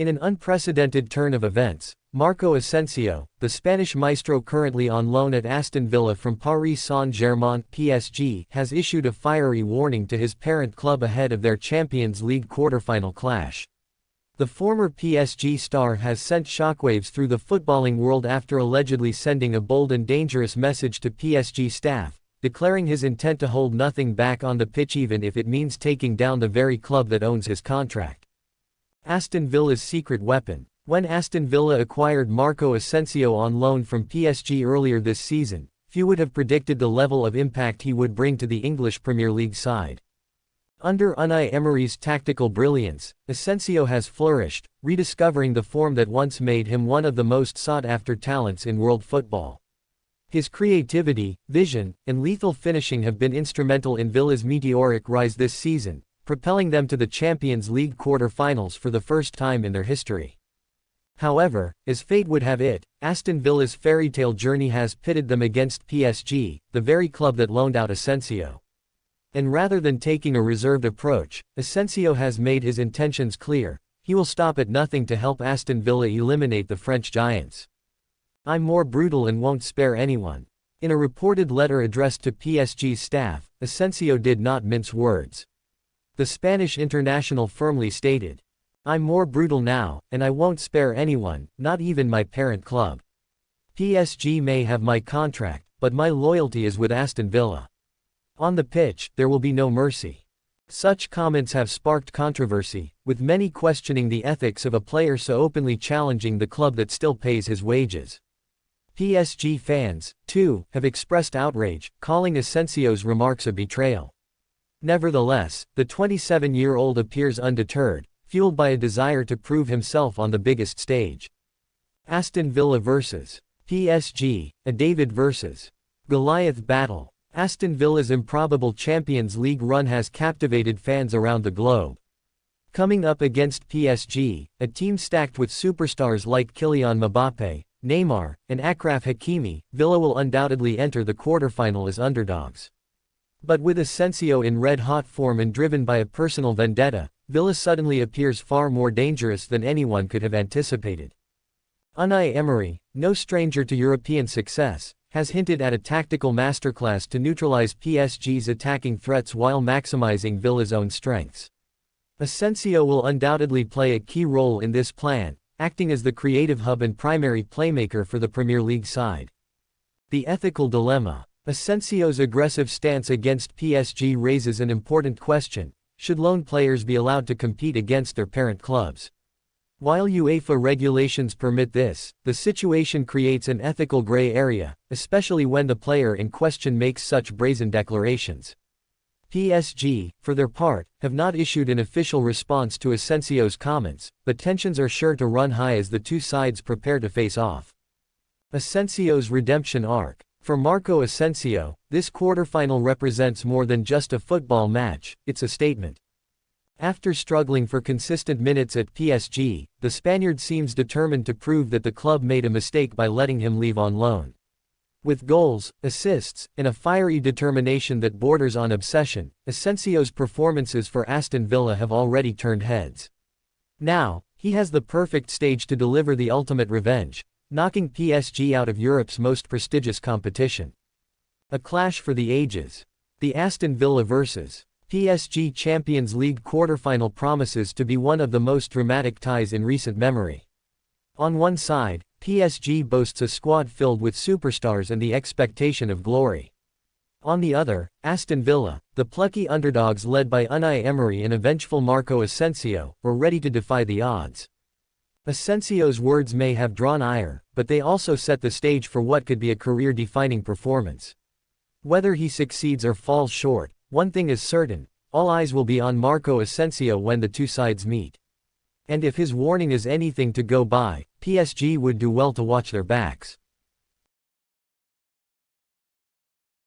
In an unprecedented turn of events, Marco Asensio, the Spanish maestro currently on loan at Aston Villa from Paris Saint-Germain (PSG), has issued a fiery warning to his parent club ahead of their Champions League quarter-final clash. The former PSG star has sent shockwaves through the footballing world after allegedly sending a bold and dangerous message to PSG staff, declaring his intent to hold nothing back on the pitch even if it means taking down the very club that owns his contract. Aston Villa's secret weapon. When Aston Villa acquired Marco Asensio on loan from PSG earlier this season, few would have predicted the level of impact he would bring to the English Premier League side. Under Unai Emery's tactical brilliance, Asensio has flourished, rediscovering the form that once made him one of the most sought-after talents in world football. His creativity, vision, and lethal finishing have been instrumental in Villa's meteoric rise this season, propelling them to the Champions League quarter-finals for the first time in their history. However, as fate would have it, Aston Villa's fairy-tale journey has pitted them against PSG, the very club that loaned out Asensio. And rather than taking a reserved approach, Asensio has made his intentions clear: he will stop at nothing to help Aston Villa eliminate the French giants. "I'm more brutal and won't spare anyone." In a reported letter addressed to PSG's staff, Asensio did not mince words. The Spanish international firmly stated, "I'm more brutal now, and I won't spare anyone, not even my parent club. PSG may have my contract, but my loyalty is with Aston Villa. On the pitch, there will be no mercy." Such comments have sparked controversy, with many questioning the ethics of a player so openly challenging the club that still pays his wages. PSG fans, too, have expressed outrage, calling Asensio's remarks a betrayal. Nevertheless, the 27-year-old appears undeterred, fueled by a desire to prove himself on the biggest stage. Aston Villa vs. PSG, a David vs. Goliath battle. Aston Villa's improbable Champions League run has captivated fans around the globe. Coming up against PSG, a team stacked with superstars like Kylian Mbappé, Neymar, and Achraf Hakimi, Villa will undoubtedly enter the quarterfinal as underdogs. But with Asensio in red-hot form and driven by a personal vendetta, Villa suddenly appears far more dangerous than anyone could have anticipated. Unai Emery, no stranger to European success, has hinted at a tactical masterclass to neutralize PSG's attacking threats while maximizing Villa's own strengths. Asensio will undoubtedly play a key role in this plan, acting as the creative hub and primary playmaker for the Premier League side. The ethical dilemma. Asensio's aggressive stance against PSG raises an important question: should loan players be allowed to compete against their parent clubs? While UEFA regulations permit this, the situation creates an ethical gray area, especially when the player in question makes such brazen declarations. PSG, for their part, have not issued an official response to Asensio's comments, but tensions are sure to run high as the two sides prepare to face off. Asensio's redemption arc. For Marco Asensio, this quarterfinal represents more than just a football match, it's a statement. After struggling for consistent minutes at PSG, the Spaniard seems determined to prove that the club made a mistake by letting him leave on loan. With goals, assists, and a fiery determination that borders on obsession, Asensio's performances for Aston Villa have already turned heads. Now, he has the perfect stage to deliver the ultimate revenge, knocking PSG out of Europe's most prestigious competition. A clash for the ages. The Aston Villa vs. PSG Champions League quarterfinal promises to be one of the most dramatic ties in recent memory. On one side, PSG boasts a squad filled with superstars and the expectation of glory. On the other, Aston Villa, the plucky underdogs led by Unai Emery and a vengeful Marco Asensio, were ready to defy the odds. Asensio's words may have drawn ire, but they also set the stage for what could be a career-defining performance. Whether he succeeds or falls short, one thing is certain: all eyes will be on Marco Asensio when the two sides meet. And if his warning is anything to go by, PSG would do well to watch their backs.